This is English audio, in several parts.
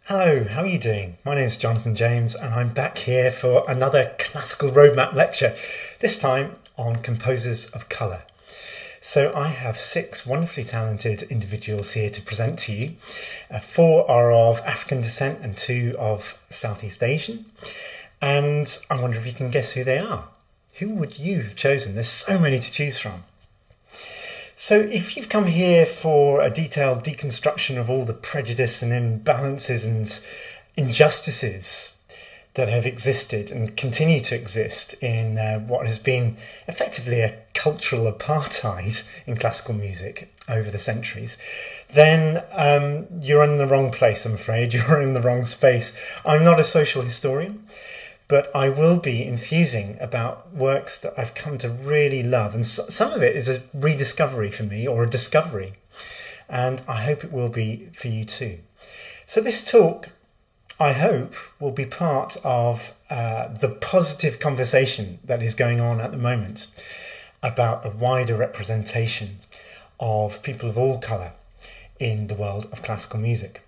Hello, how are you doing? My name is Jonathan James and I'm back here for another classical roadmap lecture, this time on composers of colour. So I have six wonderfully talented individuals here to present to you. Four are of African descent and two of Southeast Asian. And I wonder if you can guess who they are. Who would you have chosen? There's so many to choose from. So if you've come here for a detailed deconstruction of all the prejudice and imbalances and injustices that have existed and continue to exist in what has been effectively a cultural apartheid in classical music over the centuries, then you're in the wrong place, I'm afraid. You're in the wrong space. I'm not a social historian, but I will be enthusing about works that I've come to really love. And some of it is a rediscovery for me, or a discovery. And I hope it will be for you too. So this talk, I hope, will be part of the positive conversation that is going on at the moment about a wider representation of people of all colour in the world of classical music.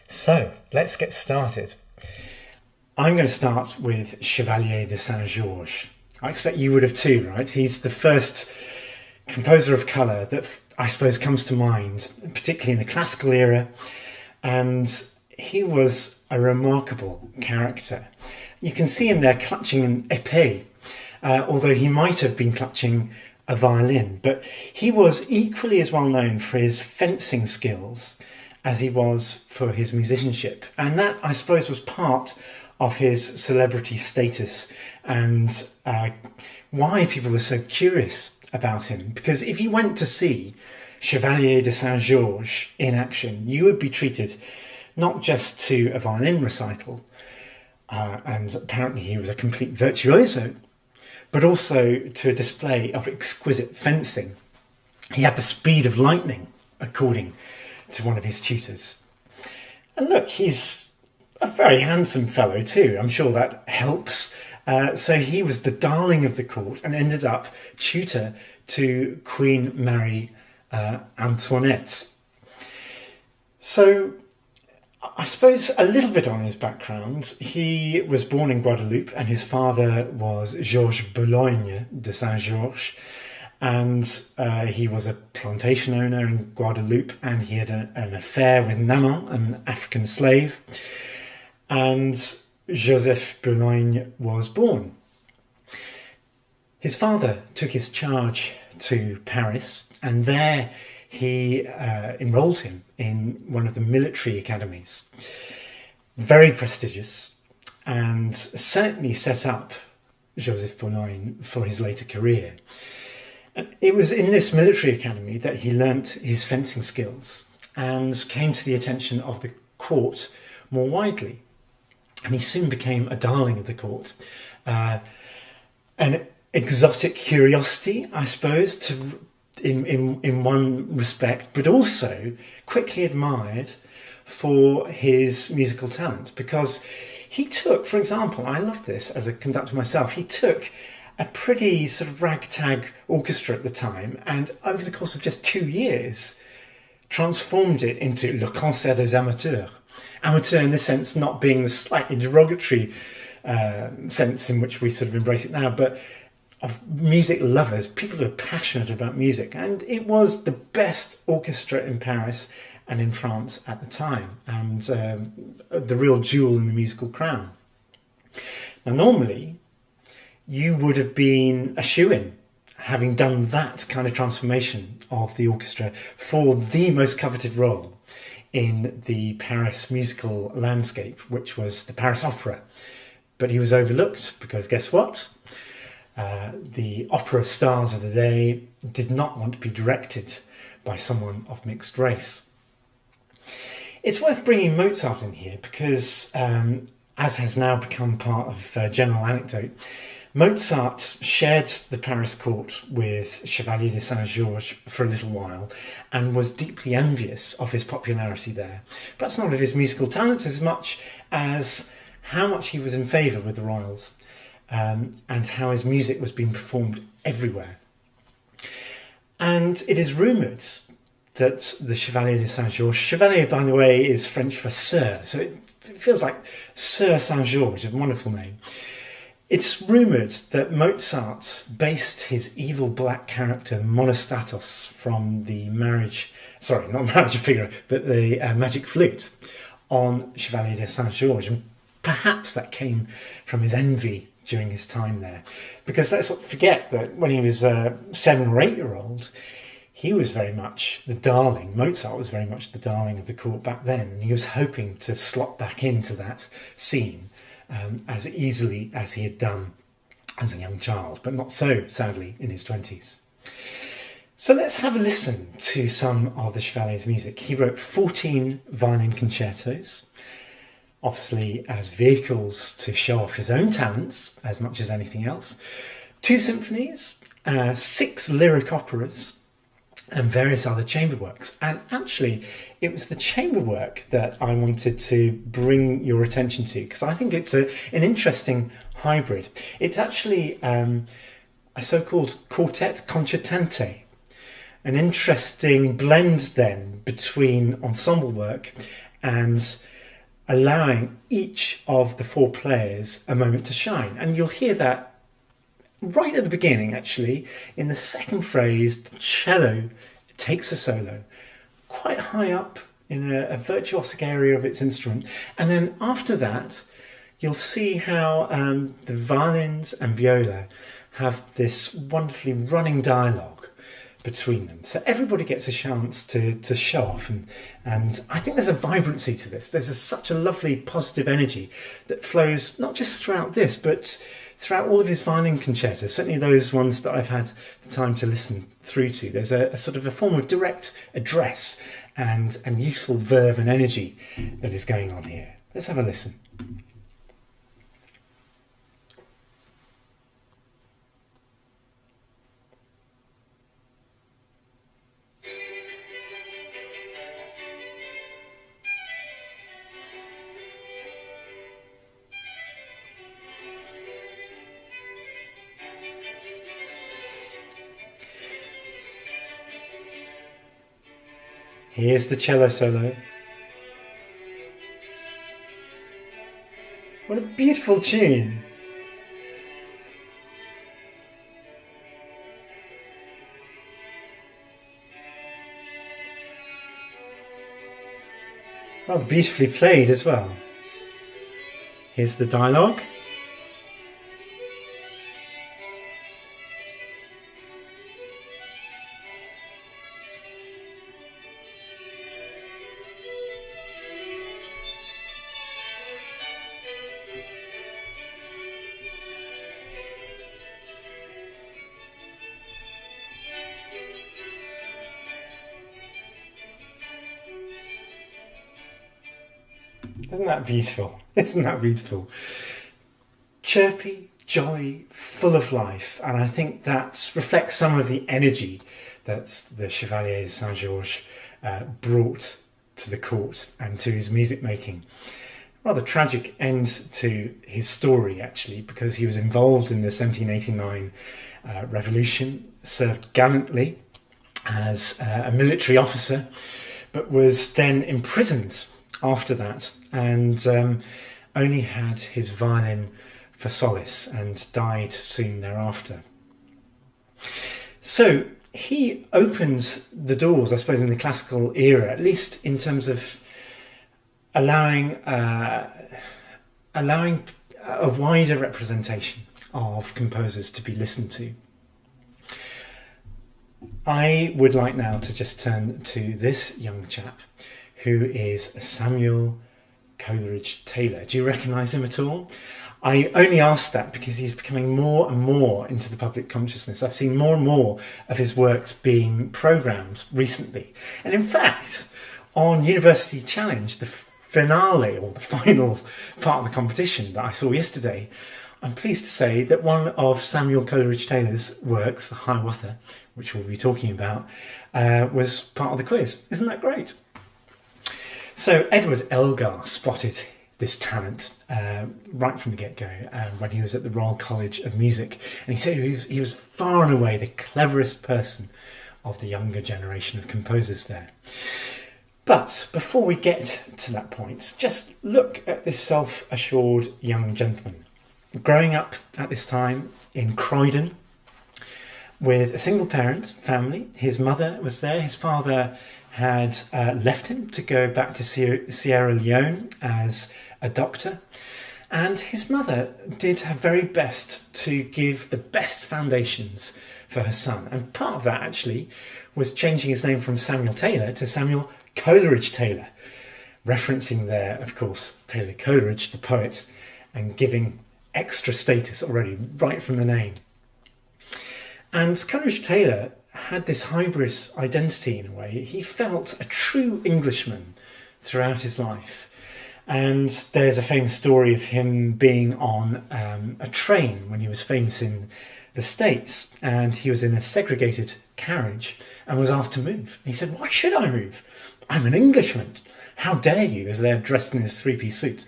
So let's get started. I'm going to start with Chevalier de Saint-Georges. I expect you would have too, right? He's the first composer of colour that I suppose comes to mind, particularly in the classical era. And he was a remarkable character. You can see him there clutching an épée, although he might have been clutching a violin. But he was equally as well known for his fencing skills as he was for his musicianship. And that, I suppose, was part of his celebrity status and why people were so curious about him. Because if you went to see Chevalier de Saint-Georges in action, you would be treated not just to a violin recital, and apparently he was a complete virtuoso, but also to a display of exquisite fencing. He had the speed of lightning, according to one of his tutors. And look, he's a very handsome fellow too. I'm sure that helps. So he was the darling of the court and ended up tutor to Queen Marie Antoinette. So I suppose a little bit on his background. He was born in Guadeloupe and his father was Georges Boulogne de Saint-Georges. And he was a plantation owner in Guadeloupe and he had an affair with Nanon, an African slave. And Joseph Boulogne was born. His father took his charge to Paris and there he enrolled him in one of the military academies. Very prestigious and certainly set up Joseph Boulogne for his later career. And it was in this military academy that he learnt his fencing skills and came to the attention of the court more widely. And he soon became a darling of the court. An exotic curiosity, I suppose, in one respect, but also quickly admired for his musical talent. Because he took, for example, I love this as a conductor myself, he took a pretty sort of ragtag orchestra at the time and over the course of just 2 years transformed it into Le Concert des Amateurs. Amateur in the sense not being the slightly derogatory sense in which we sort of embrace it now, but of music lovers, people who are passionate about music. And it was the best orchestra in Paris and in France at the time, and the real jewel in the musical crown. Now, normally, you would have been a shoo-in, having done that kind of transformation of the orchestra for the most coveted role in the Paris musical landscape, which was the Paris Opera. But he was overlooked because guess what? The opera stars of the day did not want to be directed by someone of mixed race. It's worth bringing Mozart in here because, as has now become part of general anecdote, Mozart shared the Paris court with Chevalier de Saint-Georges for a little while and was deeply envious of his popularity there. Perhaps not of his musical talents as much as how much he was in favour with the royals, and how his music was being performed everywhere. And it is rumoured that the Chevalier de Saint-Georges, Chevalier, by the way, is French for Sir, so it feels like Sir Saint-Georges, a wonderful name. It's rumoured that Mozart based his evil black character Monostatos from the Magic Flute on Chevalier de Saint-Georges, and perhaps that came from his envy during his time there. Because let's not forget that when he was a 7 or 8 year old, he was very much the darling. Mozart was very much the darling of the court back then. And he was hoping to slot back into that scene as easily as he had done as a young child, but not so, sadly, in his 20s. So let's have a listen to some of the Chevalier's music. He wrote 14 violin concertos, obviously as vehicles to show off his own talents as much as anything else, 2 symphonies, 6 lyric operas, and various other chamber works. And actually, it was the chamber work that I wanted to bring your attention to, because I think it's an interesting hybrid. It's actually a so-called quartet concertante, an interesting blend then between ensemble work and allowing each of the 4 players a moment to shine. And you'll hear that right at the beginning, actually. In the second phrase, the cello takes a solo quite high up in a virtuosic area of its instrument. And then after that, you'll see how the violins and viola have this wonderfully running dialogue between them. So everybody gets a chance to show off. And I think there's a vibrancy to this. There's such a lovely positive energy that flows not just throughout this, but throughout all of his violin concertos, certainly those ones that I've had the time to listen through to. There's a sort of a form of direct address and youthful verve and energy that is going on here. Let's have a listen. Here's the cello solo. What a beautiful tune. Rather beautifully played as well. Here's the dialogue. Isn't that beautiful? Isn't that beautiful? Chirpy, jolly, full of life. And I think that reflects some of the energy that the Chevalier de Saint-Georges brought to the court and to his music making. Rather tragic end to his story, actually, because he was involved in the 1789 revolution, served gallantly as a military officer, but was then imprisoned after that, and only had his violin for solace and died soon thereafter. So he opened the doors, I suppose, in the classical era, at least in terms of allowing a wider representation of composers to be listened to. I would like now to just turn to this young chap, who is Samuel Coleridge Taylor. Do you recognise him at all? I only ask that because he's becoming more and more into the public consciousness. I've seen more and more of his works being programmed recently. And in fact, on University Challenge, the finale or the final part of the competition that I saw yesterday, I'm pleased to say that one of Samuel Coleridge Taylor's works, The Hiawatha, which we'll be talking about, was part of the quiz. Isn't that great? So Edward Elgar spotted this talent right from the get-go when he was at the Royal College of Music, and he said he was far and away the cleverest person of the younger generation of composers there. But before we get to that point, just look at this self-assured young gentleman. Growing up at this time in Croydon with a single parent family. His mother was there. His father had left him to go back to Sierra Leone as a doctor. And his mother did her very best to give the best foundations for her son. And part of that actually was changing his name from Samuel Taylor to Samuel Coleridge Taylor, referencing there, of course, Taylor Coleridge, the poet, and giving extra status already right from the name. And Coleridge Taylor had this hybrid identity in a way. He felt a true Englishman throughout his life. And there's a famous story of him being on a train when he was famous in the States, and he was in a segregated carriage and was asked to move. And he said, "Why should I move? I'm an Englishman. How dare you," as they're dressed in his three-piece suit,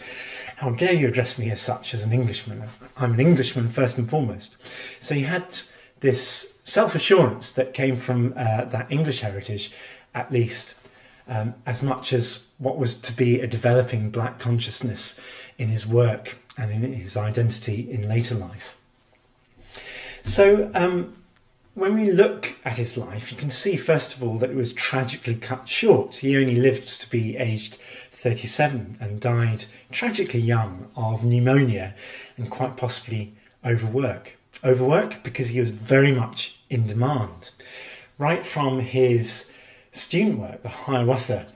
"how dare you address me as such, as an Englishman? I'm an Englishman first and foremost." So he had this self-assurance that came from that English heritage, at least, as much as what was to be a developing black consciousness in his work and in his identity in later life. So when we look at his life, you can see, first of all, that it was tragically cut short. He only lived to be aged 37 and died tragically young of pneumonia and quite possibly overwork. Overwork because he was very much in demand. Right from his student work, the Hiawatha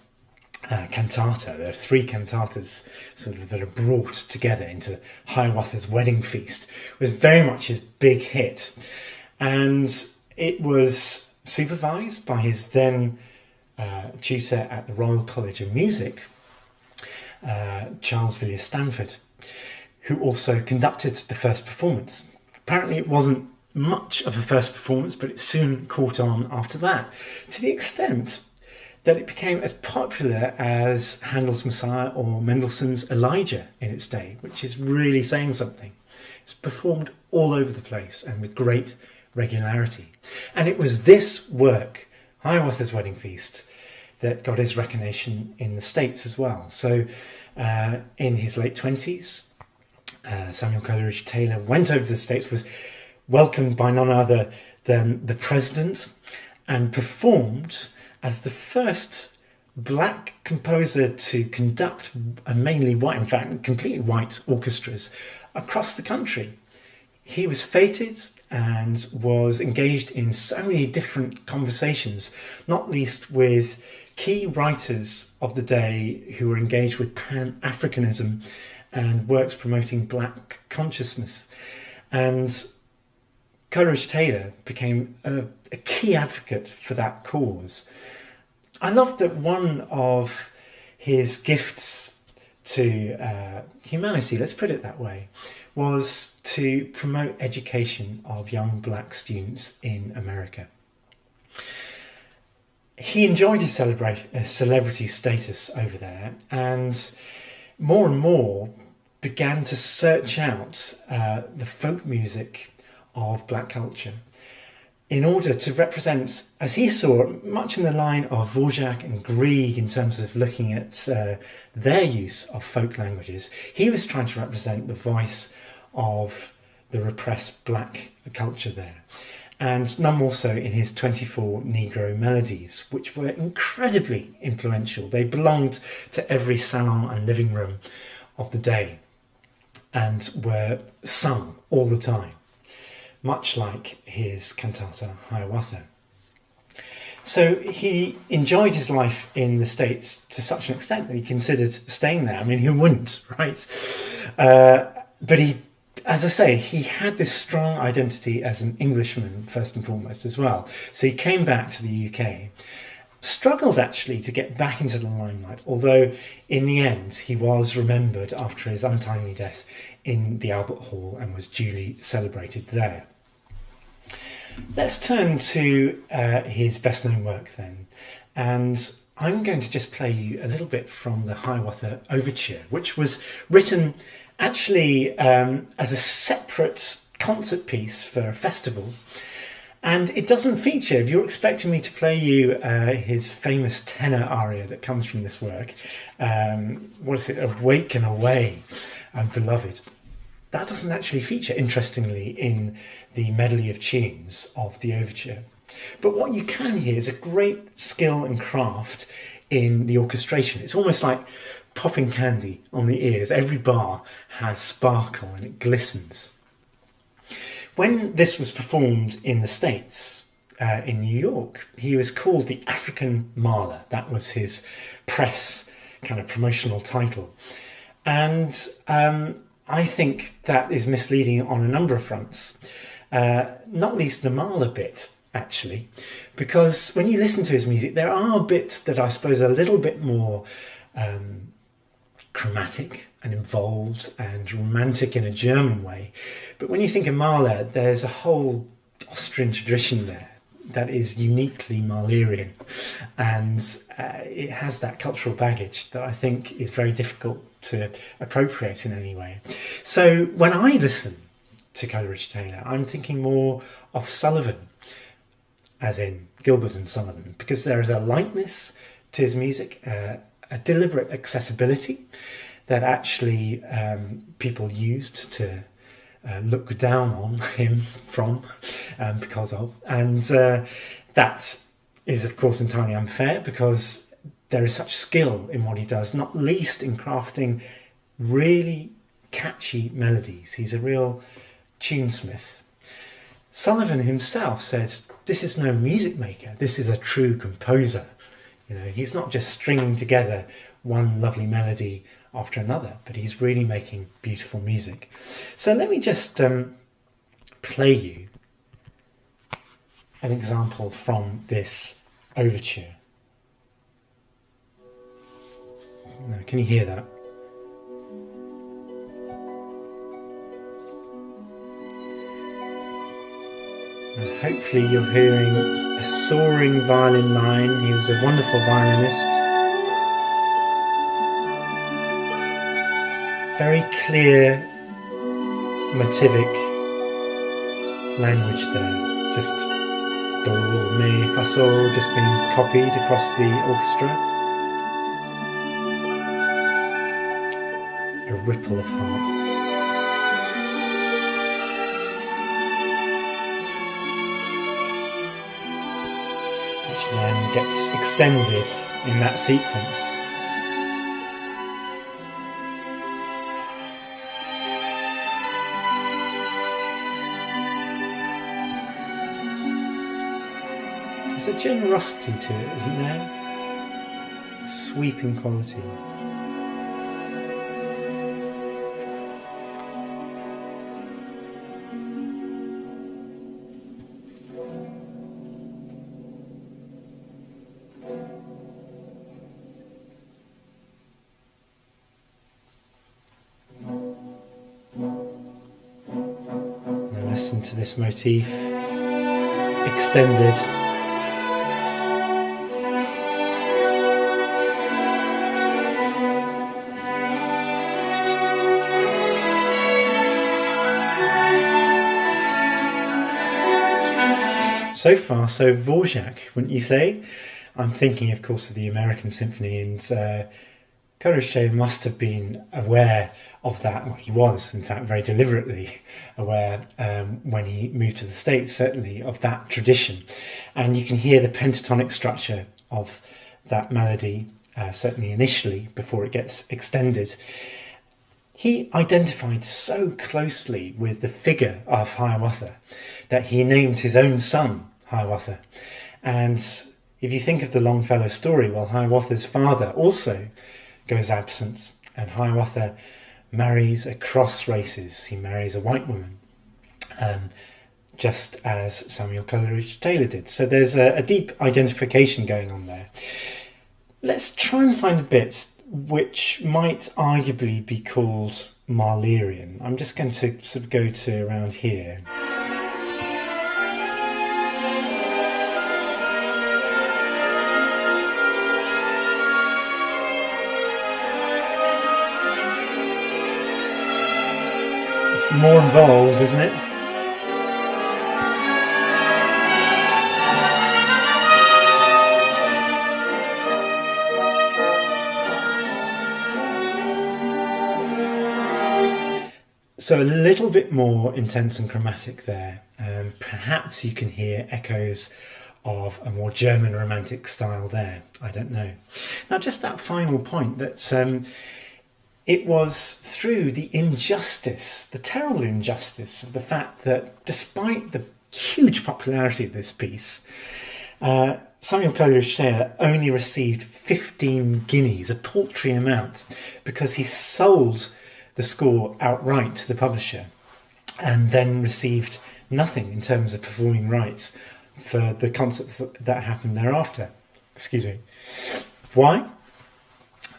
cantata, there are 3 cantatas sort of that are brought together into Hiawatha's Wedding Feast, was very much his big hit. And it was supervised by his then tutor at the Royal College of Music, Charles Villiers Stanford, who also conducted the first performance. Apparently it wasn't much of a first performance, but it soon caught on after that, to the extent that it became as popular as Handel's Messiah or Mendelssohn's Elijah in its day, which is really saying something. It was performed all over the place and with great regularity. And it was this work, Hiawatha's Wedding Feast, that got his recognition in the States as well. So in his late 20s, Samuel Coleridge Taylor went over to the States, was welcomed by none other than the president, and performed as the first black composer to conduct a mainly white, in fact, completely white orchestras across the country. He was feted and was engaged in so many different conversations, not least with key writers of the day who were engaged with Pan-Africanism and works promoting black consciousness. And Coleridge Taylor became a key advocate for that cause. I love that one of his gifts to humanity, let's put it that way, was to promote education of young black students in America. He enjoyed his celebrity status over there, and more began to search out the folk music of black culture in order to represent, as he saw, much in the line of Dvorak and Grieg in terms of looking at their use of folk languages. He was trying to represent the voice of the repressed black culture there. And none more so in his 24 Negro melodies, which were incredibly influential. They belonged to every salon and living room of the day and were sung all the time, much like his cantata Hiawatha. So he enjoyed his life in the States to such an extent that he considered staying there. I mean, who wouldn't, right? But he, as I say, he had this strong identity as an Englishman first and foremost as well. So he came back to the UK, struggled actually to get back into the limelight, although in the end he was remembered after his untimely death in the Albert Hall and was duly celebrated there. Let's turn to his best known work then, and I'm going to just play you a little bit from the Hiawatha Overture, which was written actually as a separate concert piece for a festival, And it doesn't feature, if you're expecting me to play you his famous tenor aria that comes from this work, what is it, Awake and Away, Beloved, that doesn't actually feature, interestingly, in the medley of tunes of the overture. But what you can hear is a great skill and craft in the orchestration. It's almost like popping candy on the ears. Every bar has sparkle and it glistens. When this was performed in the States, in New York, he was called the African Mahler. That was his press kind of promotional title. And I think that is misleading on a number of fronts, not least the Mahler bit, actually, because when you listen to his music, there are bits that I suppose are a little bit more chromatic and involved and romantic in a German way. But when you think of Mahler, there's a whole Austrian tradition there that is uniquely Mahlerian, and it has that cultural baggage that I think is very difficult to appropriate in any way. So when I listen to Coleridge Taylor, I'm thinking more of Sullivan, as in Gilbert and Sullivan, because there is a lightness to his music, a deliberate accessibility that actually people used to look down on him from, because of. And that is, of course, entirely unfair, because there is such skill in what he does, not least in crafting really catchy melodies. He's a real tunesmith. Sullivan himself said, "This is no music maker, this is a true composer." You know, he's not just stringing together one lovely melody after another, but he's really making beautiful music. So let me just play you an example from this overture. Now, can you hear that? And hopefully you're hearing a soaring violin line. He was a wonderful violinist. Very clear motivic language there. Just do, mi, fa, sol, just being copied across the orchestra. A ripple of harp. Which then gets extended in that sequence. There's a generosity to it, isn't there? A sweeping quality. Now listen to this motif extended. So far, so Dvorak, wouldn't you say? I'm thinking, of course, of the American Symphony, and Coleridge Taylor must have been aware of that. Well, he was, in fact, very deliberately aware when he moved to the States, certainly, of that tradition. And you can hear the pentatonic structure of that melody, certainly initially, before it gets extended. He identified so closely with the figure of Hiawatha that he named his own son Hiawatha. And if you think of the Longfellow story, well, Hiawatha's father also goes absent, and Hiawatha marries across races. He marries a white woman, just as Samuel Coleridge Taylor did. So there's a deep identification going on there. Let's try and find a bit which might arguably be called Mahlerian. I'm just going to sort of go to around here. It's more involved, isn't it? So a little bit more intense and chromatic there. Perhaps you can hear echoes of a more German romantic style there. I don't know. Now, just that final point that it was through the injustice, the terrible injustice of the fact that despite the huge popularity of this piece, Samuel Coleridge-Taylor only received 15 guineas, a paltry amount, because he sold the score outright to the publisher and then received nothing in terms of performing rights for the concerts that happened thereafter. Excuse me. Why?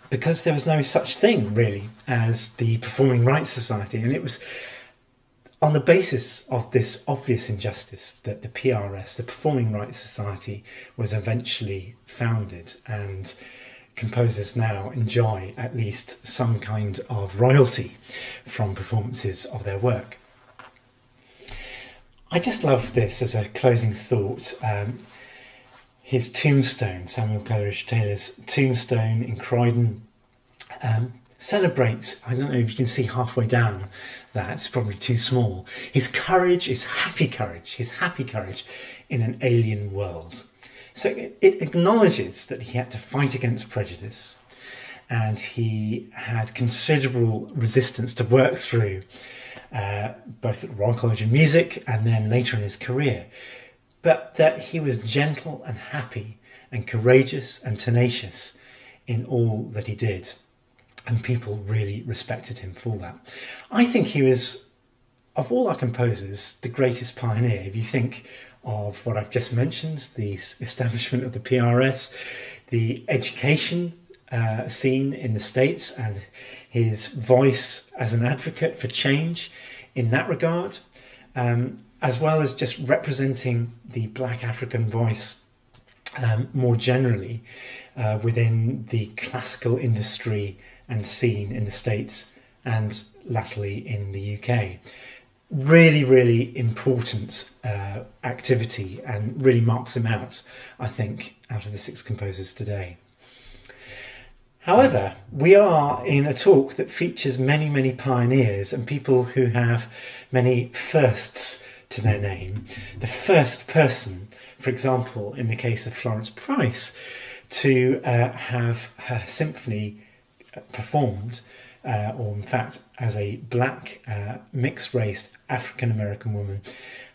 Because there was no such thing really as the Performing Rights Society, and it was on the basis of this obvious injustice that the PRS, the Performing Rights Society, was eventually founded, and composers now enjoy at least some kind of royalty from performances of their work. I just love this as a closing thought. His tombstone, Samuel Coleridge-Taylor's tombstone in Croydon, celebrates, I don't know if you can see halfway down that, it's probably too small, his courage, his happy courage in an alien world. So it acknowledges that he had to fight against prejudice, and he had considerable resistance to work through, both at the Royal College of Music and then later in his career, but that he was gentle and happy and courageous and tenacious in all that he did. And people really respected him for that. I think he was, of all our composers, the greatest pioneer. If you think of what I've just mentioned, the establishment of the PRS, the education scene in the States, and his voice as an advocate for change in that regard, as well as just representing the Black African voice more generally within the classical industry and scene in the States and latterly in the UK. Really, really important activity, and really marks him out, I think, out of the 6 composers today. However, we are in a talk that features many, many pioneers and people who have many firsts to their name. The first person, for example, in the case of Florence Price, to have her symphony performed, or in fact as a black mixed-race African-American woman,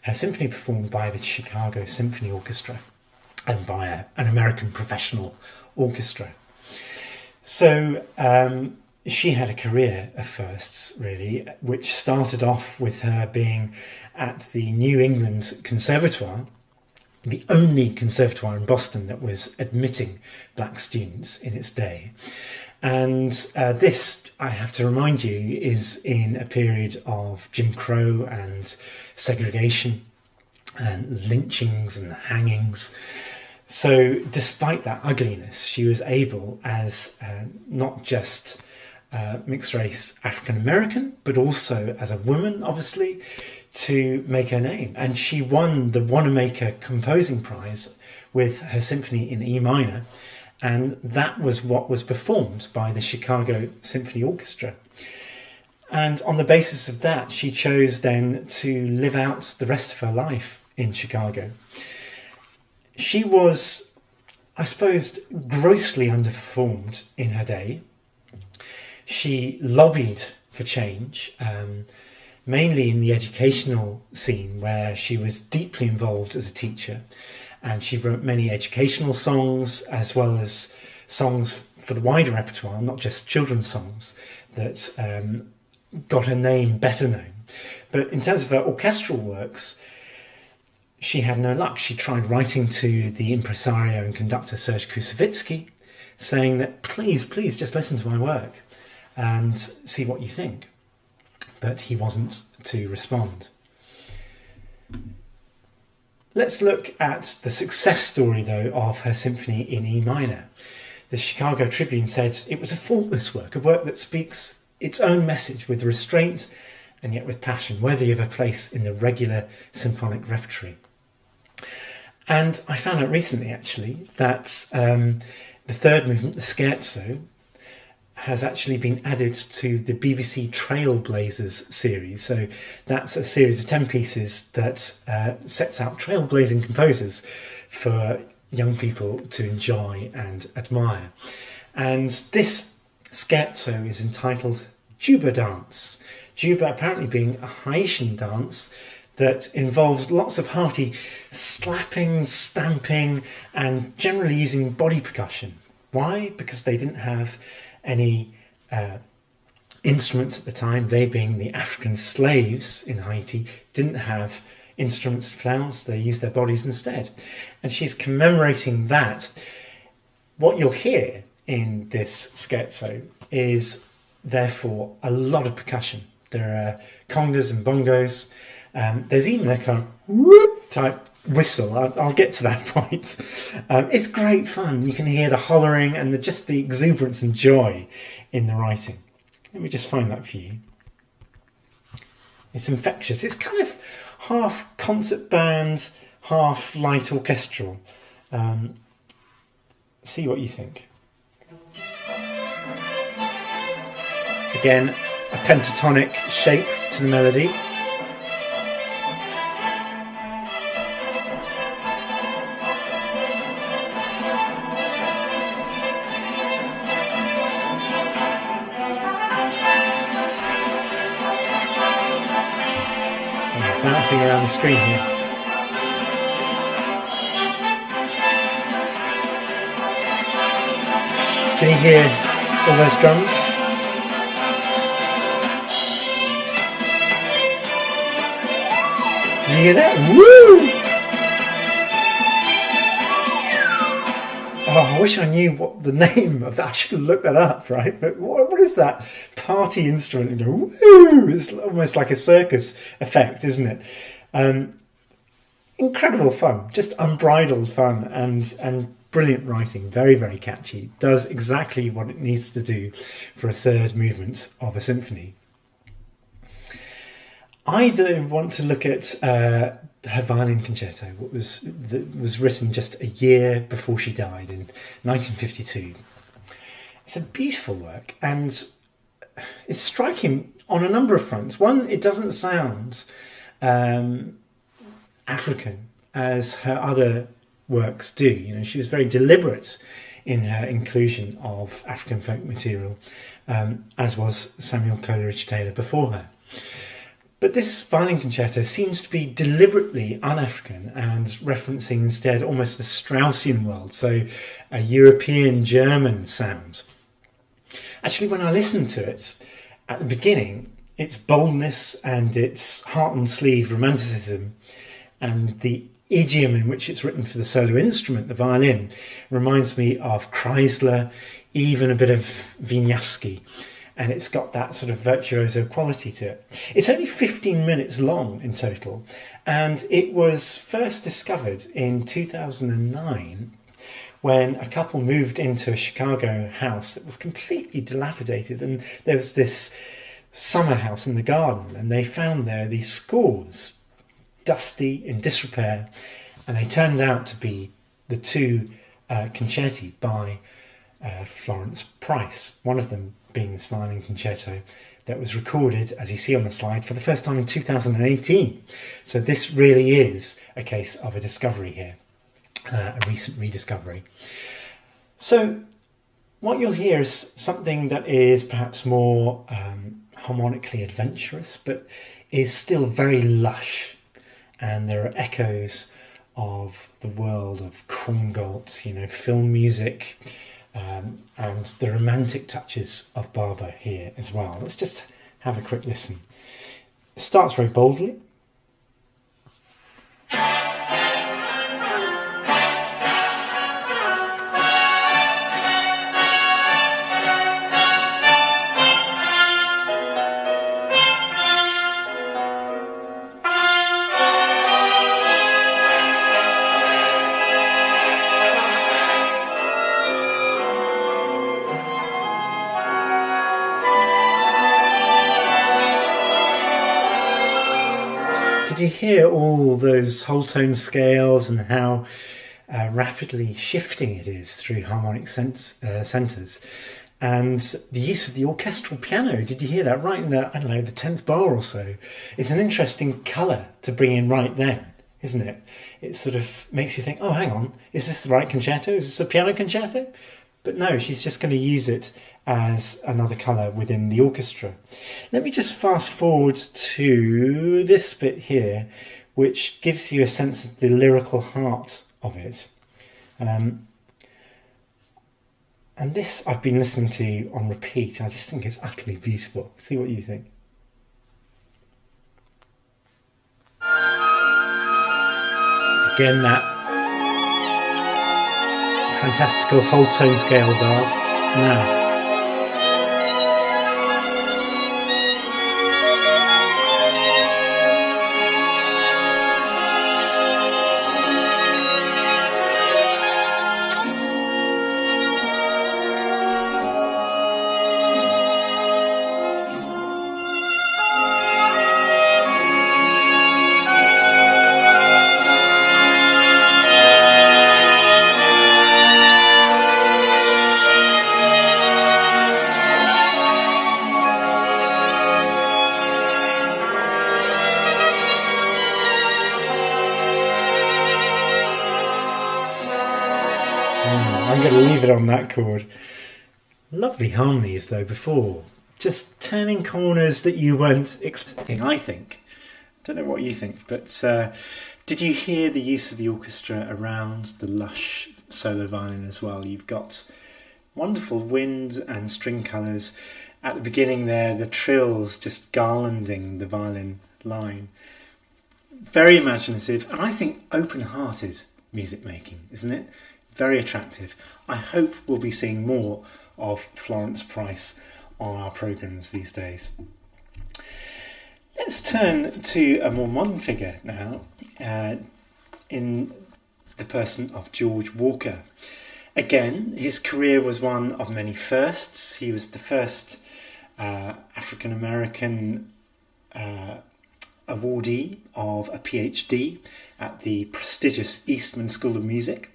her symphony performed by the Chicago Symphony Orchestra and by an American professional orchestra. So she had a career of firsts, really, which started off with her being at the New England Conservatoire, the only conservatoire in Boston that was admitting black students in its day. And this, I have to remind you, is in a period of Jim Crow and segregation and lynchings and hangings. So despite that ugliness, she was able, as not just mixed race African American, but also as a woman, obviously, to make her name. And she won the Wanamaker Composing Prize with her symphony in E minor. And that was what was performed by the Chicago Symphony Orchestra. And on the basis of that, she chose then to live out the rest of her life in Chicago. She was, I suppose, grossly underperformed in her day. She lobbied for change, mainly in the educational scene, where she was deeply involved as a teacher. And she wrote many educational songs, as well as songs for the wider repertoire, not just children's songs, that got her name better known. But in terms of her orchestral works, she had no luck. She tried writing to the impresario and conductor Serge Koussevitzky, saying that please just listen to my work and see what you think. But he wasn't to respond. Let's look at the success story, though, of her symphony in E minor. The Chicago Tribune said it was a faultless work, a work that speaks its own message with restraint and yet with passion, worthy of a place in the regular symphonic repertory. And I found out recently, actually, that the third movement, the scherzo, has actually been added to the BBC Trailblazers series. So that's a series of 10 pieces that sets out trailblazing composers for young people to enjoy and admire. And this scherzo is entitled Juba Dance. Juba apparently being a Haitian dance that involves lots of hearty slapping, stamping, and generally using body percussion. Why? Because they didn't have any instruments at the time. They, being the African slaves in Haiti, didn't have instruments to play on, so they used their bodies instead. And she's commemorating that. What you'll hear in this scherzo is therefore a lot of percussion. There are congas and bongos. There's even a kind of whoop type whistle. I'll get to that point. It's great fun. You can hear the hollering and just the exuberance and joy in the writing. Let me just find that for you. It's infectious. It's kind of half concert band, half light orchestral. See what you think. Again, a pentatonic shape to the melody. Bouncing around the screen here. Can you hear all those drums? Do you hear that? Woo! Oh, I wish I knew what the name of that. I should look that up, right? But what is that party instrument? And go, woo! It's almost like a circus effect, isn't it? Incredible fun, just unbridled fun, and brilliant writing. Very, very catchy. Does exactly what it needs to do for a third movement of a symphony. I though want to look at her violin concerto, that was written just a year before she died in 1952. It's a beautiful work, and it's striking on a number of fronts. One, it doesn't sound African as her other works do. You know, she was very deliberate in her inclusion of African folk material, as was Samuel Coleridge Taylor before her. But this violin concerto seems to be deliberately un-African and referencing instead almost the Straussian world, so a European German sound. Actually, when I listened to it at the beginning, its boldness and its heart-on-sleeve romanticism and the idiom in which it's written for the solo instrument, the violin, reminds me of Kreisler, even a bit of Wieniawski. And it's got that sort of virtuoso quality to it. It's only 15 minutes long in total, and it was first discovered in 2009 when a couple moved into a Chicago house that was completely dilapidated, and there was this summer house in the garden, and they found there these scores, dusty, in disrepair, and they turned out to be the two concerti by Florence Price, one of them being this violin concerto that was recorded, as you see on the slide, for the first time in 2018. So this really is a case of a discovery here, a recent rediscovery. So what you'll hear is something that is perhaps more harmonically adventurous, but is still very lush. And there are echoes of the world of Krumgott, film music, and the romantic touches of Barber here as well. Let's just have a quick listen. It starts very boldly. Did you hear all those whole tone scales and how rapidly shifting it is through harmonic centres? And the use of the orchestral piano, did you hear that? Right in the, I don't know, the 10th bar or so. It's an interesting colour to bring in right then, isn't it? It sort of makes you think, oh, hang on, is this the right concerto? Is this a piano concerto? But no, she's just going to use it as another colour within the orchestra. Let me just fast forward to this bit here, which gives you a sense of the lyrical heart of it. And this I've been listening to on repeat. I just think it's utterly beautiful. See what you think. Again, that fantastical whole tone scale bar. Now. I'm going to leave it on that chord. Lovely harmonies though before. Just turning corners that you weren't expecting, I think. Don't know what you think, but did you hear the use of the orchestra around the lush solo violin as well? You've got wonderful wind and string colours. At the beginning there, the trills just garlanding the violin line. Very imaginative, and I think open-hearted music making, isn't it? Very attractive. I hope we'll be seeing more of Florence Price on our programmes these days. Let's turn to a more modern figure now, in the person of George Walker. Again, his career was one of many firsts. He was the first African-American awardee of a PhD at the prestigious Eastman School of Music.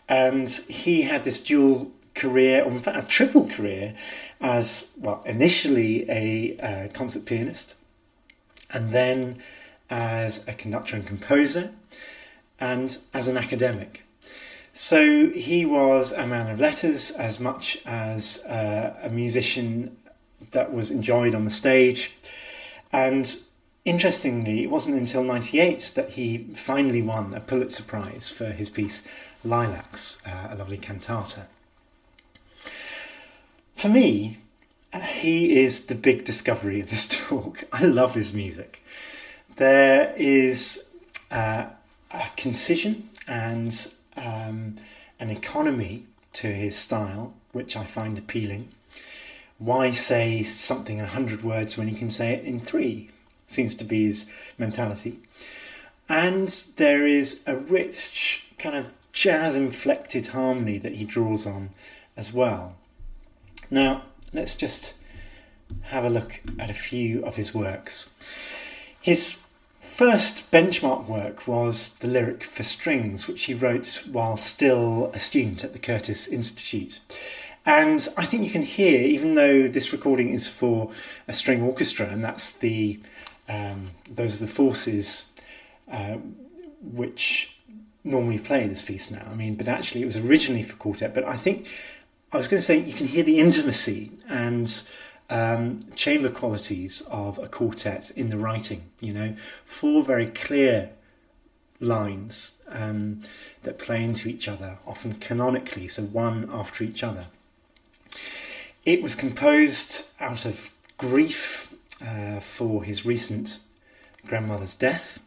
And he had this dual career, or in fact a triple career, as, well, initially a concert pianist, and then as a conductor and composer, and as an academic. So he was a man of letters as much as a musician that was enjoyed on the stage. And interestingly, it wasn't until 1998 that he finally won a Pulitzer Prize for his piece Lilacs, a lovely cantata. For me, he is the big discovery of this talk. I love his music. There is a concision and an economy to his style, which I find appealing. Why say something in 100 words when you can say it in 3? Seems to be his mentality. And there is a rich kind of jazz-inflected harmony that he draws on as well. Now, let's just have a look at a few of his works. His first benchmark work was the lyric for strings, which he wrote while still a student at the Curtis Institute. And I think you can hear, even though this recording is for a string orchestra, and that's the those are the forces which normally play this piece now. I mean, but actually it was originally for quartet. But I think I was going to say you can hear the intimacy and chamber qualities of a quartet in the writing. You know, 4 very clear lines that play into each other, often canonically, so one after each other. It was composed out of grief for his recent grandmother's death,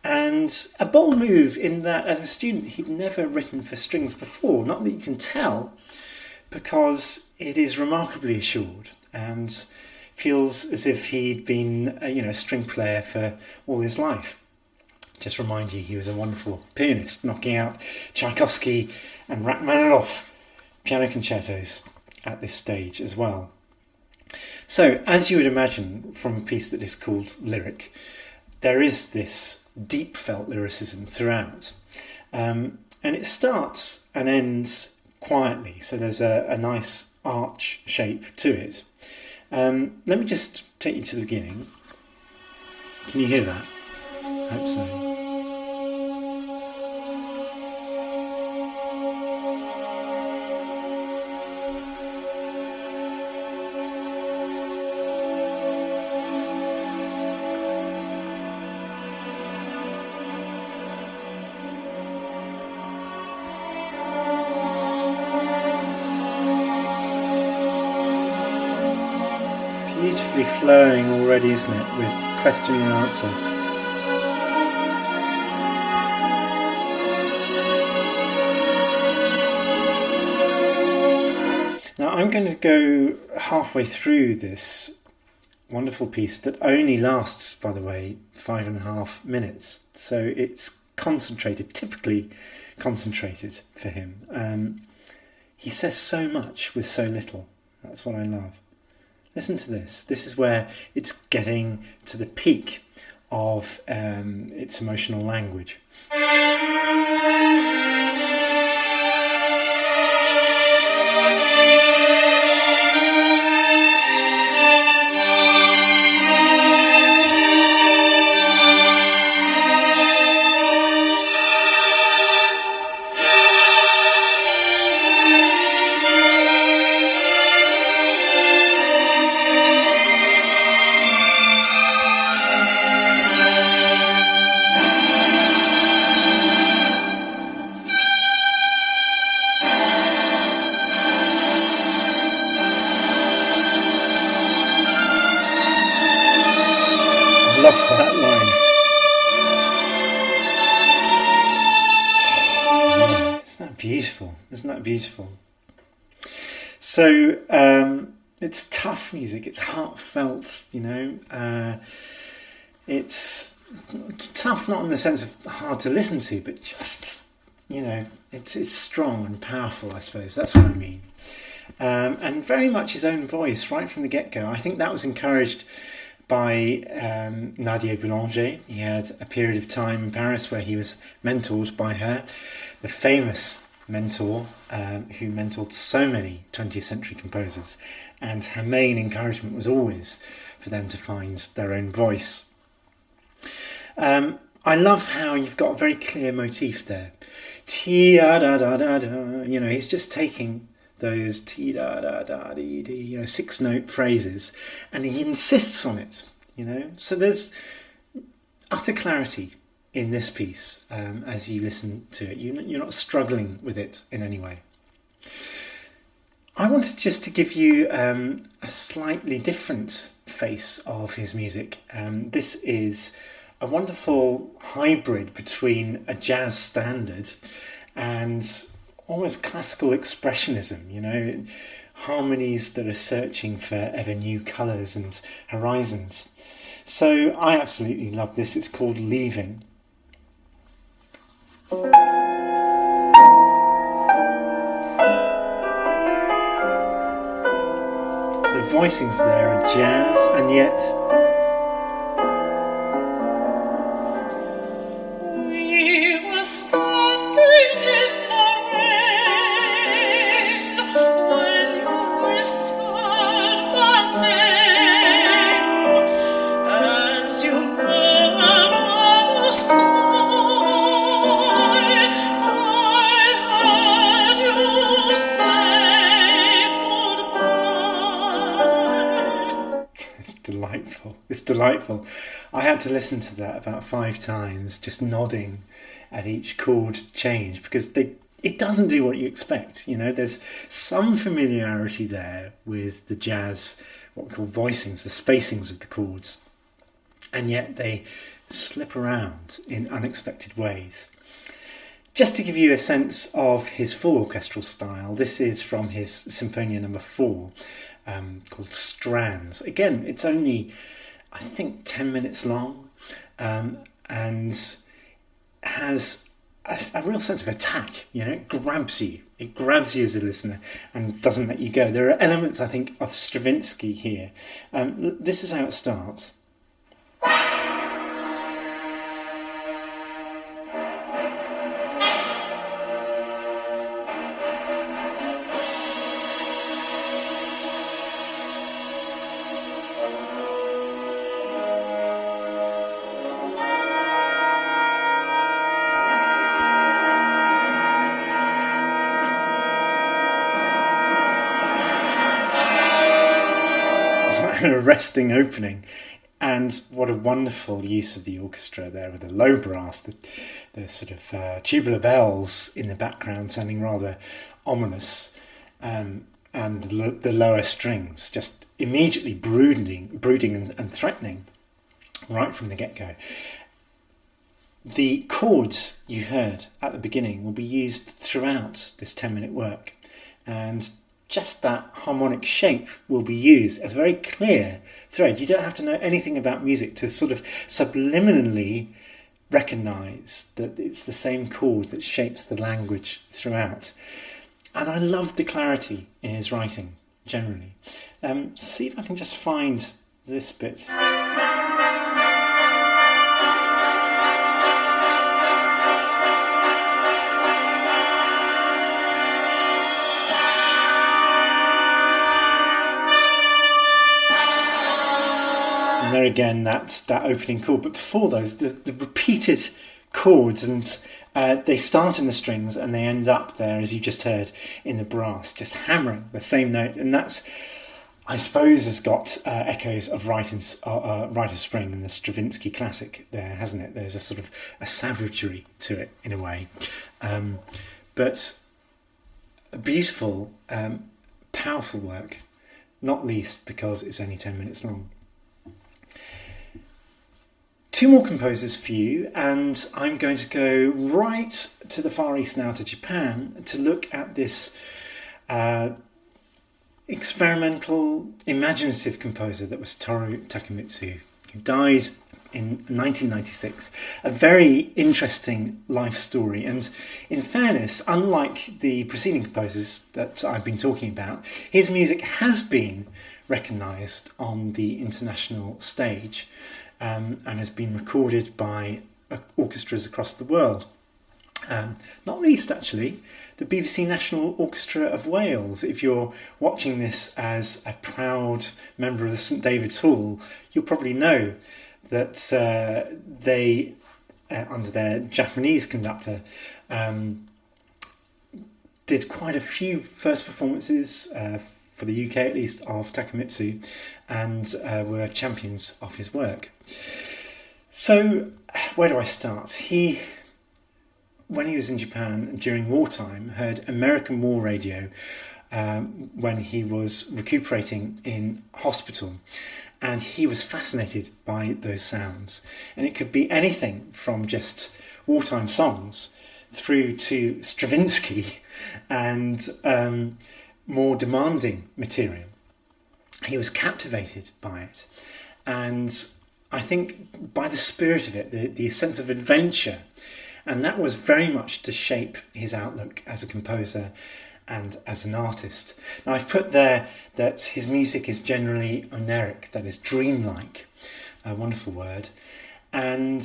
and a bold move in that as a student he'd never written for strings before, not that you can tell, because it is remarkably assured and feels as if he'd been a string player for all his life. Just remind you, he was a wonderful pianist, knocking out Tchaikovsky and Rachmaninoff piano concertos at this stage as well. So, as you would imagine from a piece that is called Lyric, there is this deep felt lyricism throughout. And it starts and ends quietly. So there's a nice arch shape to it. Let me just take you to the beginning. Can you hear that? I hope so. Beautifully flowing already, isn't it, with question and answer. Now I'm going to go halfway through this wonderful piece that only lasts, by the way, 5.5 minutes. So it's concentrated, typically concentrated for him. He says so much with so little. That's what I love. Listen to this. This is where it's getting to the peak of its emotional language. Love that line. Yeah, isn't that beautiful? Isn't that beautiful? So it's tough music. It's heartfelt. You know, it's tough not in the sense of hard to listen to, but just it's strong and powerful. I suppose that's what I mean. And very much his own voice right from the get-go. I think that was encouraged by Nadia Boulanger. He had a period of time in Paris where he was mentored by her, the famous mentor who mentored so many 20th century composers, and her main encouragement was always for them to find their own voice. I love how you've got a very clear motif there. Ti-da-da-da-da-da. He's just taking those ti-da-da-da-dee-dee, 6-note phrases, and he insists on it, So there's utter clarity in this piece as you listen to it. You're not struggling with it in any way. I wanted just to give you a slightly different face of his music. This is a wonderful hybrid between a jazz standard and almost classical expressionism, harmonies that are searching for ever new colours and horizons. So I absolutely love this. It's called Leaving. The voicings there are jazz, and yet It's delightful. I had to listen to that about 5 times, just nodding at each chord change, because it doesn't do what you expect. There's some familiarity there with the jazz, what we call voicings, the spacings of the chords, and yet they slip around in unexpected ways. Just to give you a sense of his full orchestral style, this is from his Symphonia No. 4, called Strands. Again, it's only, I think, 10 minutes long, and has a real sense of attack. It grabs you as a listener and doesn't let you go. There are elements, I think, of Stravinsky here. This is how it starts. an arresting opening. And what a wonderful use of the orchestra there with the low brass, the sort of tubular bells in the background sounding rather ominous, and the lower strings just immediately brooding and threatening right from the get-go. The chords you heard at the beginning will be used throughout this 10-minute work, and just that harmonic shape will be used as a very clear thread. You don't have to know anything about music to sort of subliminally recognise that it's the same chord that shapes the language throughout. And I love the clarity in his writing, generally. See if I can just find this bit. And there again, that's that opening chord. But before those, the repeated chords, and they start in the strings and they end up there, as you just heard, in the brass, just hammering the same note. And that's, I suppose, has got echoes of Rite of Spring and the Stravinsky classic there, hasn't it? There's a sort of a savagery to it in a way. But a beautiful, powerful work, not least because it's only 10 minutes long. Two more composers for you, and I'm going to go right to the Far East now, to Japan, to look at this experimental, imaginative composer that was Toru Takemitsu, who died in 1996. A very interesting life story, and in fairness, unlike the preceding composers that I've been talking about, his music has been recognised on the international stage. And has been recorded by orchestras across the world. Not least, actually, the BBC National Orchestra of Wales. If you're watching this as a proud member of the St David's Hall, you'll probably know that they, under their Japanese conductor, did quite a few first performances, for the UK at least, of Takemitsu, and were champions of his work. So, where do I start? When he was in Japan during wartime, heard American war radio when he was recuperating in hospital, and he was fascinated by those sounds. And it could be anything from just wartime songs through to Stravinsky and more demanding material. He was captivated by it, and I think by the spirit of it, the sense of adventure, and that was very much to shape his outlook as a composer and as an artist. Now, I've put there that his music is generally oniric, that is dreamlike, a wonderful word, and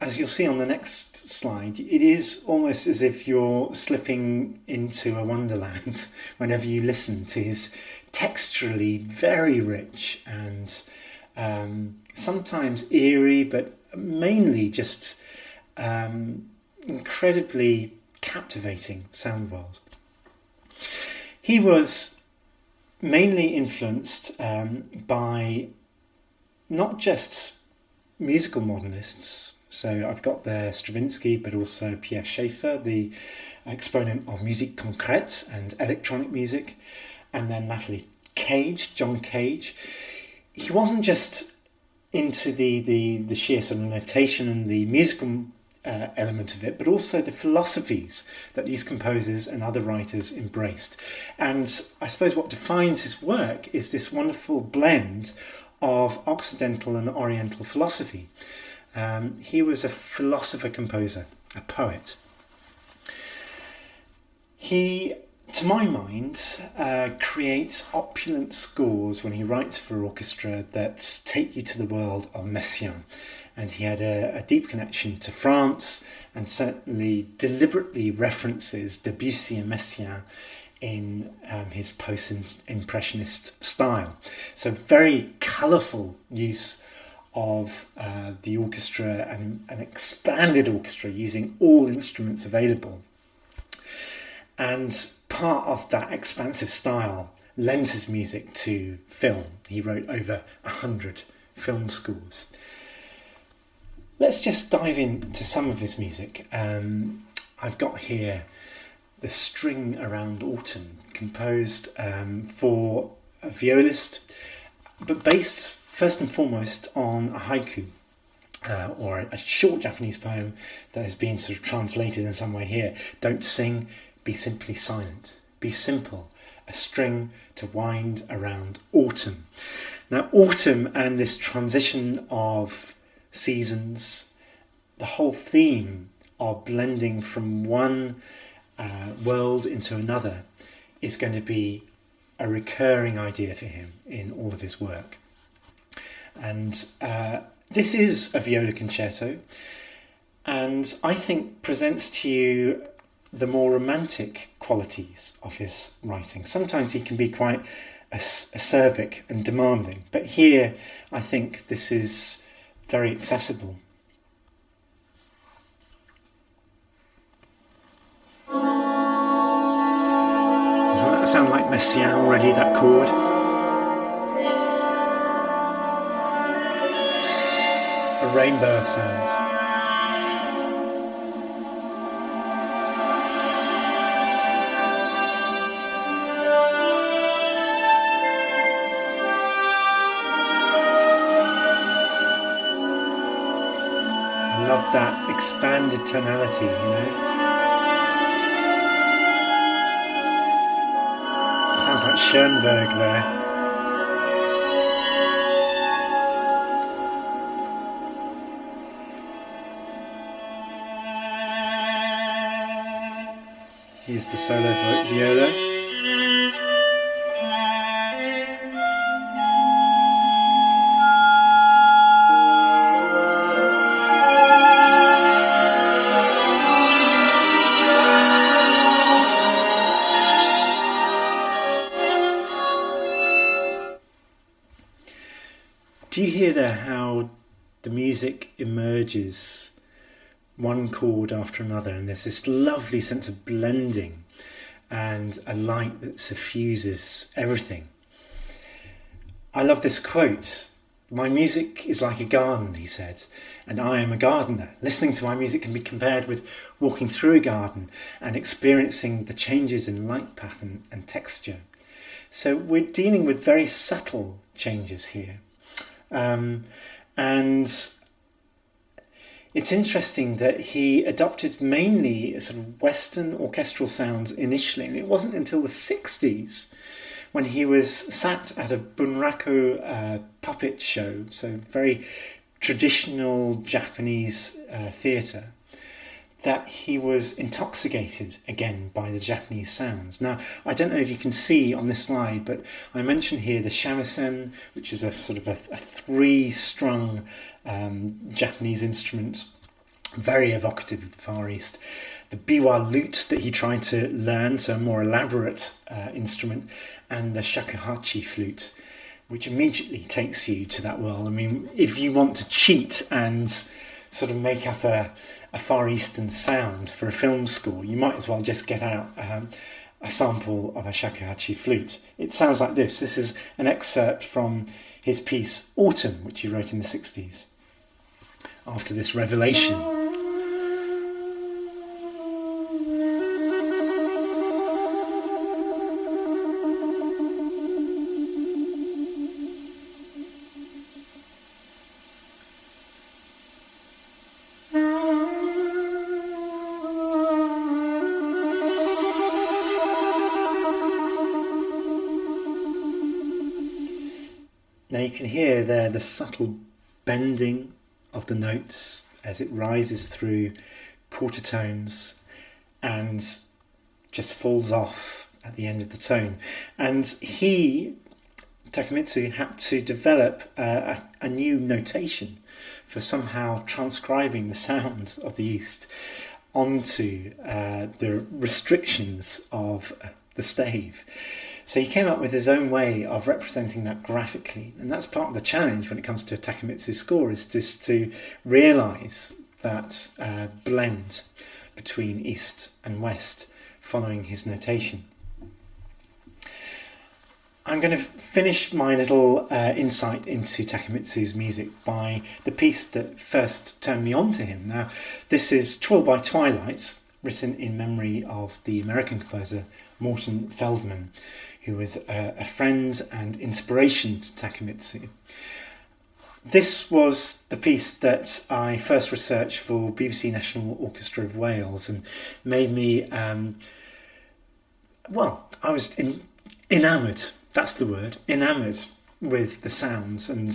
as you'll see on the next slide, it is almost as if you're slipping into a wonderland whenever you listen to his texturally very rich and sometimes eerie, but mainly just incredibly captivating sound world. He was mainly influenced by not just musical modernists. So I've got there Stravinsky, but also Pierre Schaeffer, the exponent of musique concrète and electronic music, and then Natalie Cage, John Cage. He wasn't just into the sheer sort of notation and the musical element of it, but also the philosophies that these composers and other writers embraced. And I suppose what defines his work is this wonderful blend of Occidental and Oriental philosophy. He was a philosopher-composer, a poet. He, to my mind, creates opulent scores when he writes for orchestra that take you to the world of Messiaen. And he had a deep connection to France, and certainly deliberately references Debussy and Messiaen in his post-impressionist style. So very colourful use of the orchestra, and an expanded orchestra using all instruments available. And part of that expansive style lends his music to film. He wrote over 100 film scores. Let's just dive into some of his music. I've got here the String Around Autumn, composed for a violist, but based first and foremost on a haiku, or a short Japanese poem that has been sort of translated in some way here. Don't sing, be simply silent. Be simple, a string to wind around autumn. Now, autumn and this transition of seasons, the whole theme of blending from one world into another is going to be a recurring idea for him in all of his work. And this is a viola concerto, and I think presents to you the more romantic qualities of his writing. Sometimes he can be quite acerbic and demanding, but here I think this is very accessible. Doesn't that sound like Messiaen already, that chord? A rainbow of sound. I love that expanded tonality, you know. Sounds like Schoenberg there. Here's the solo viola. Do you hear there how the music emerges one chord after another, and there's this lovely sense of blending and a light that suffuses everything? I love this quote. "My music is like a garden," he said, "and I am a gardener. Listening to my music can be compared with walking through a garden and experiencing the changes in light pattern and texture." So we're dealing with very subtle changes here. And it's interesting that he adopted mainly sort of Western orchestral sounds initially, and it wasn't until the 60s when he was sat at a bunraku puppet show, so very traditional Japanese theatre, that he was intoxicated again by the Japanese sounds. Now, I don't know if you can see on this slide, but I mentioned here the shamisen, which is a sort of a three-strung Japanese instrument, very evocative of the Far East. The biwa lute that he tried to learn, so a more elaborate instrument, and the shakuhachi flute, which immediately takes you to that world. I mean, if you want to cheat and sort of make up a Far Eastern sound for a film score, you might as well just get out a sample of a shakuhachi flute. It sounds like this. This is an excerpt from his piece Autumn, which he wrote in the 60s, after this revelation. Now you can hear there the subtle bending of the notes as it rises through quarter tones and just falls off at the end of the tone. And he, Takemitsu, had to develop a new notation for somehow transcribing the sound of the East onto the restrictions of the stave. So he came up with his own way of representing that graphically, and that's part of the challenge when it comes to Takemitsu's score, is just to realise that blend between East and West following his notation. I'm going to finish my little insight into Takemitsu's music by the piece that first turned me on to him. Now, this is Twill by Twilight, written in memory of the American composer Morton Feldman, who was a friend and inspiration to Takemitsu. This was the piece that I first researched for BBC National Orchestra of Wales and made me, I was enamoured, that's the word, enamoured with the sounds and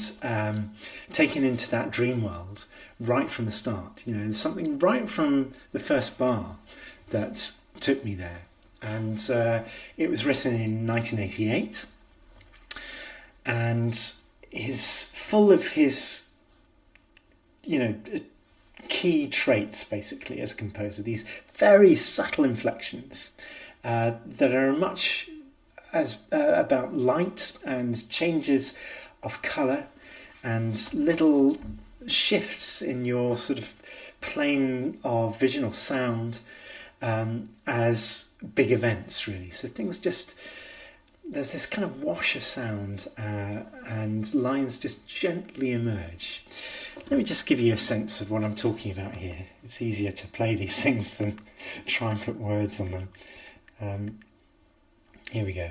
taken into that dream world right from the start. You know, there's something right from the first bar that took me there. And it was written in 1988 and is full of his, key traits, basically, as a composer. These very subtle inflections that are much as about light and changes of colour and little shifts in your sort of plane of vision or sound as big events, really. So things just, there's this kind of wash of sound and lines just gently emerge. Let me just give you a sense of what I'm talking about here. It's easier to play these things than try and put words on them. Here we go.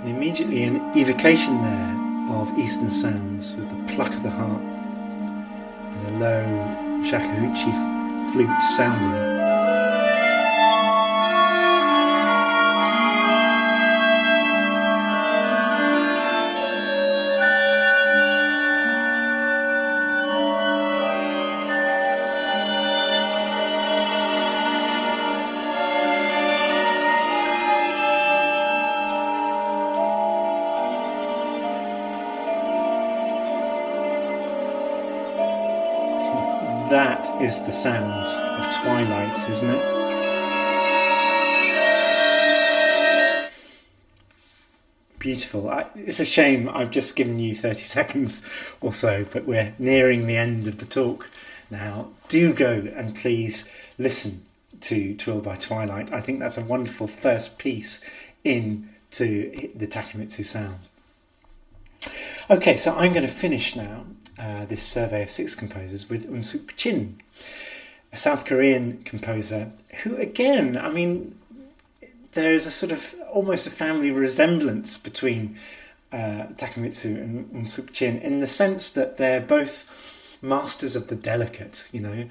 And immediately an evocation there of Eastern sounds with the pluck of the harp and a low shakuhachi flute sounding. That is the sound of Twilight, isn't it? Beautiful. It's a shame I've just given you 30 seconds or so, but we're nearing the end of the talk now. Do go and please listen to Twill by Twilight. I think that's a wonderful first piece into the Takemitsu sound. Okay, so I'm going to finish now this survey of 6 composers with Eun-Suk Chin, a South Korean composer who, again, I mean, there is a sort of almost a family resemblance between Takemitsu and Eun-Suk Chin in the sense that they're both masters of the delicate, you know.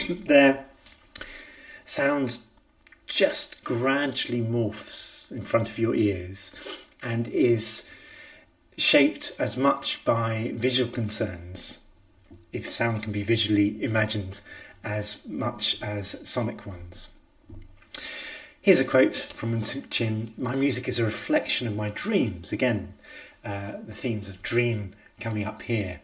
Their sound just gradually morphs in front of your ears and is shaped as much by visual concerns, if sound can be visually imagined, as much as sonic ones. Here's a quote from Eun-Suk Chin: "My music is a reflection of my dreams." Again, the themes of dream coming up here.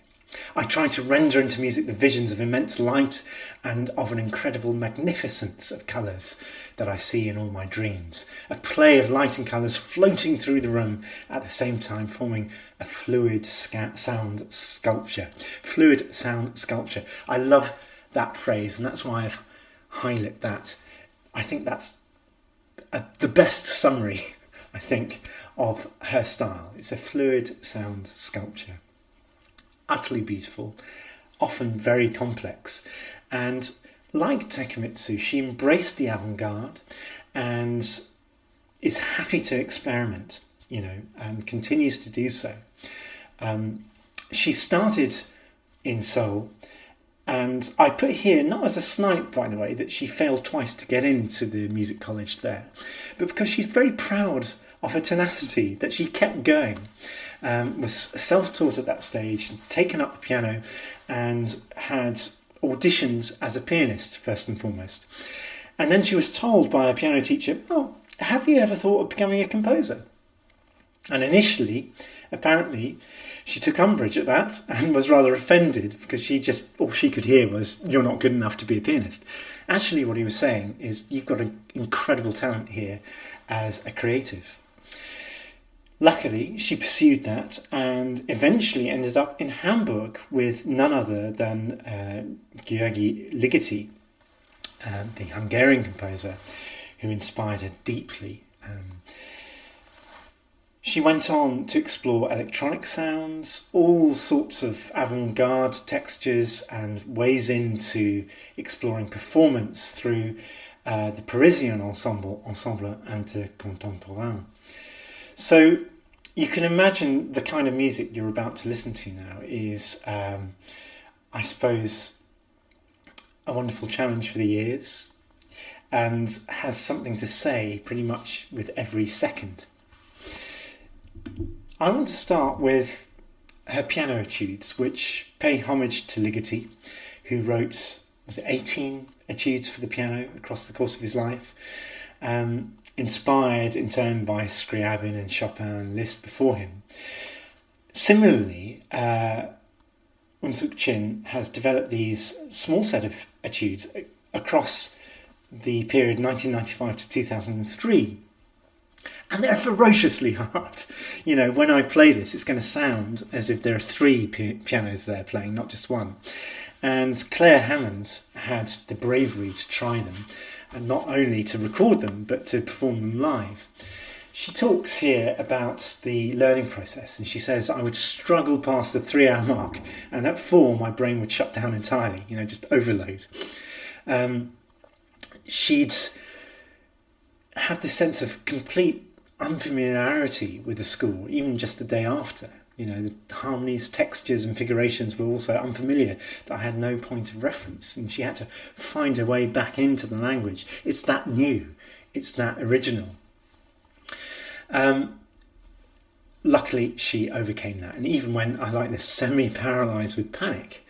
"I try to render into music the visions of immense light and of an incredible magnificence of colours that I see in all my dreams. A play of light and colours floating through the room at the same time, forming a fluid sound sculpture." Fluid sound sculpture. I love that phrase, and that's why I've highlighted that. I think that's the best summary, I think, of her style. It's a fluid sound sculpture. Utterly beautiful, often very complex. And like Takemitsu, she embraced the avant-garde and is happy to experiment, you know, and continues to do so. She started in Seoul, and I put here, not as a snipe, by the way, that she failed twice to get into the music college there, but because she's very proud of her tenacity, that she kept going. Was self-taught at that stage, taken up the piano and had auditioned as a pianist first and foremost. And then she was told by a piano teacher, "Oh, have you ever thought of becoming a composer?" And initially, apparently, she took umbrage at that and was rather offended because all she could hear was, "You're not good enough to be a pianist." Actually, what he was saying is, you've got an incredible talent here as a creative. Luckily, she pursued that and eventually ended up in Hamburg with none other than György Ligeti, the Hungarian composer who inspired her deeply. She went on to explore electronic sounds, all sorts of avant-garde textures and ways into exploring performance through the Parisian ensemble intercontemporain. So you can imagine the kind of music you're about to listen to now is, I suppose, a wonderful challenge for the ears and has something to say pretty much with every second. I want to start with her piano etudes, which pay homage to Ligeti, who wrote 18 etudes for the piano across the course of his life, inspired in turn by Scriabin and Chopin and Liszt before him. Similarly, Unsuk-Chin has developed these small set of etudes across the period 1995 to 2003. And they're ferociously hard. You know, when I play this, it's going to sound as if there are three pianos there playing, not just one. And Claire Hammond had the bravery to try them, and not only to record them, but to perform them live. She talks here about the learning process, and she says, I would struggle past the 3-hour mark, and at 4, my brain would shut down entirely, just overload. She'd have this sense of complete unfamiliarity with the score, even just the day after. The harmonies, textures and figurations were also unfamiliar, that I had no point of reference, and she had to find her way back into the language. It's that new, it's that original. Luckily, she overcame that, and even when, I like this, semi-paralysed with panic,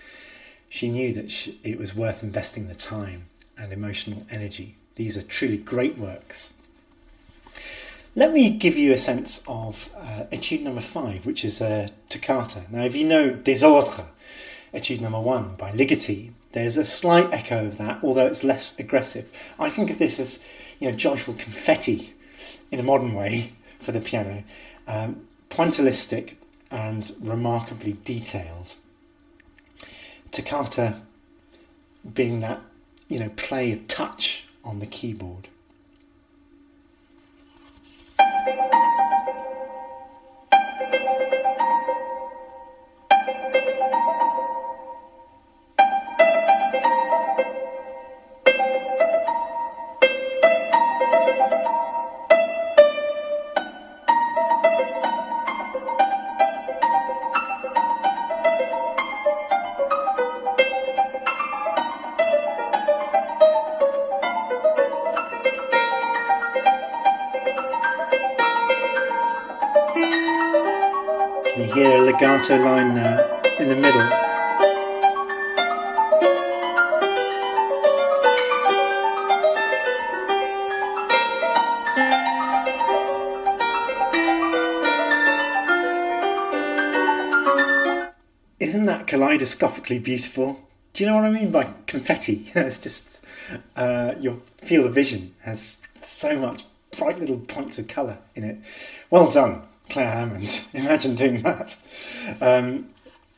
she knew that it was worth investing the time and emotional energy. These are truly great works. Let me give you a sense of etude number 5, which is a toccata. Now, if you know Désordre, etude number 1 by Ligeti, there's a slight echo of that, although it's less aggressive. I think of this as, joyful confetti in a modern way for the piano, pointillistic and remarkably detailed. Toccata being that, play of touch on the keyboard. You hear a legato line now in the middle. Isn't that kaleidoscopically beautiful? Do you know what I mean by confetti? It's just, you'll feel the vision has so much bright little points of colour in it. Well done, Claire Hammond. Imagine doing that.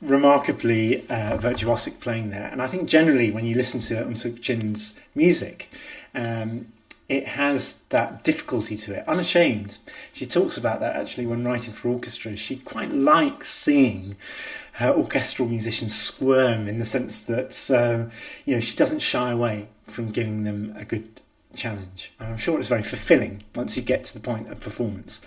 Remarkably virtuosic playing there. And I think generally when you listen to Unsuk-Chin's music, it has that difficulty to it, unashamed. She talks about that actually when writing for orchestra. She quite likes seeing her orchestral musicians squirm, in the sense that she doesn't shy away from giving them a good challenge. And I'm sure it's very fulfilling once you get to the point of performance.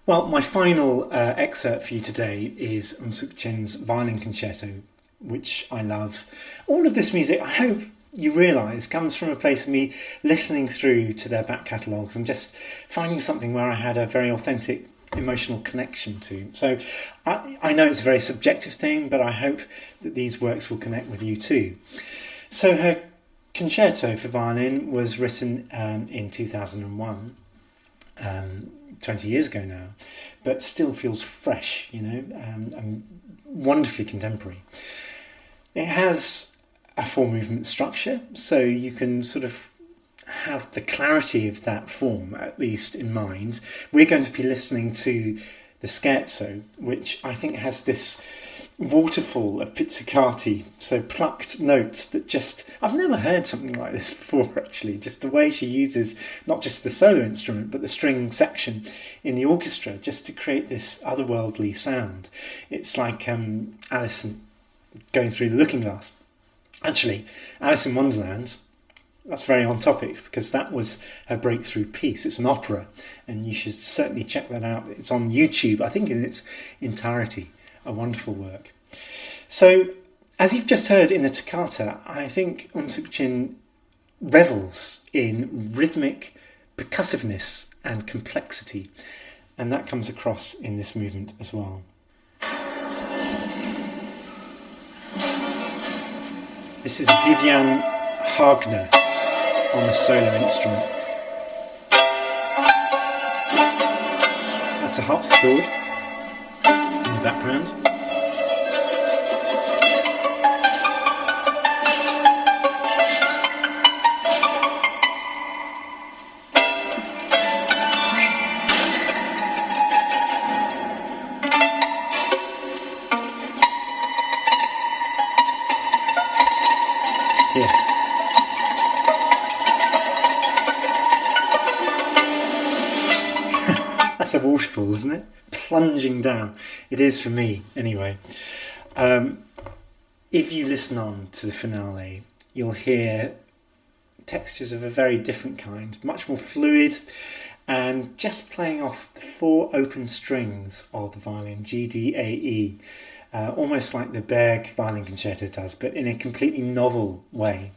Well, my final excerpt for you today is Unsuk-Chin's violin concerto, which I love. All of this music, I hope you realise, comes from a place of me listening through to their back catalogues and just finding something where I had a very authentic emotional connection to. So I know it's a very subjective thing, but I hope that these works will connect with you too. So her concerto for violin was written in 2001, 20 years ago now, but still feels fresh, and wonderfully contemporary. It has a 4-movement structure, so you can sort of have the clarity of that form, at least in mind, we're going to be listening to the scherzo, which I think has this waterfall of pizzicati, so plucked notes that just, I've never heard something like this before actually, just the way she uses not just the solo instrument but the string section in the orchestra just to create this otherworldly sound. It's like Alice going through the looking glass. Actually, Alice in Wonderland, that's very on topic because that was her breakthrough piece. It's an opera and you should certainly check that out. It's on YouTube, I think in its entirety. A wonderful work. So, as you've just heard in the toccata, I think Unsuk Chin revels in rhythmic percussiveness and complexity, and that comes across in this movement as well. This is Vivian Hagner on the solo instrument. That's a harpsichord in the background. Yeah. That's a waterfall, isn't it? Plunging down. It is for me, anyway. If you listen on to the finale, you'll hear textures of a very different kind, much more fluid, and just playing off the 4 open strings of the violin, G, D, A, E, almost like the Berg violin concerto does, but in a completely novel way.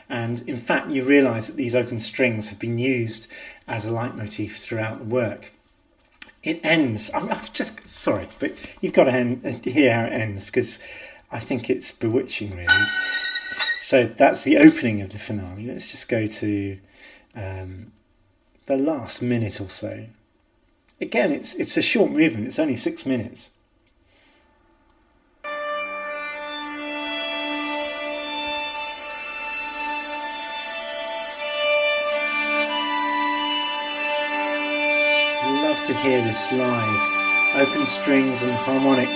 And in fact, you realise that these open strings have been used as a leitmotif throughout the work. It ends, I'm just sorry, but you've got to hear how it ends because I think it's bewitching, really. So that's the opening of the finale. Let's just go to the last minute or so. Again, it's a short movement, it's only 6 minutes. Love to hear this live. Open strings and harmonics.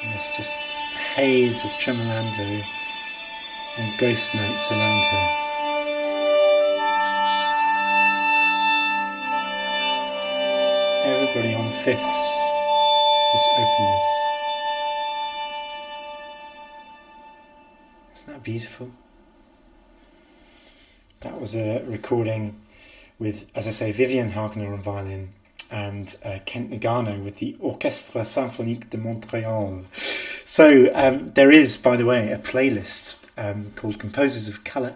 And there's just a haze of tremolando and ghost notes around her. Everybody on fifths, this openness. Isn't that beautiful? That was a recording with, as I say, Vivian Hagner on violin and Kent Nagano with the Orchestre Symphonique de Montréal. So there is, by the way, a playlist called Composers of Colour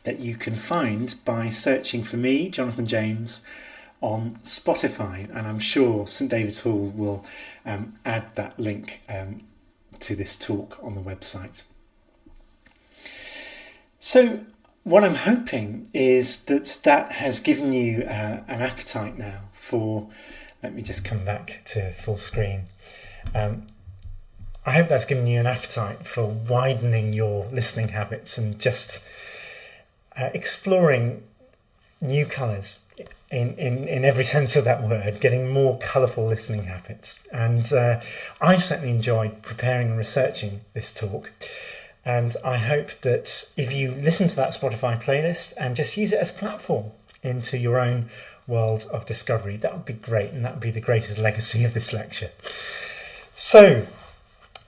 that you can find by searching for me, Jonathan James, on Spotify, and I'm sure St David's Hall will add that link to this talk on the website. So what I'm hoping is that has given you an appetite now for, let me just come back to full screen. I hope that's given you an appetite for widening your listening habits and just exploring new colours in every sense of that word, getting more colourful listening habits. And I've certainly enjoyed preparing and researching this talk. And I hope that if you listen to that Spotify playlist and just use it as a platform into your own world of discovery, that would be great, and that would be the greatest legacy of this lecture. So,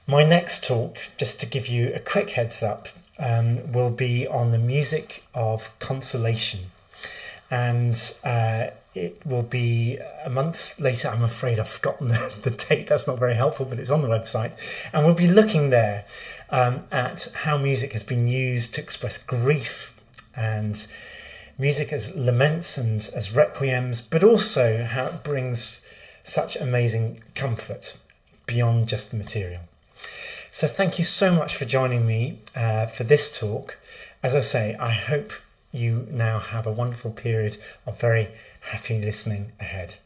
my next talk, just to give you a quick heads up, will be on the music of consolation. And it will be a month later. I'm afraid I've forgotten the date. That's not very helpful, but it's on the website. And we'll be looking there at how music has been used to express grief, and music as laments and as requiems, but also how it brings such amazing comfort beyond just the material. So thank you so much for joining me for this talk. As I say, I hope you now have a wonderful period of very happy listening ahead.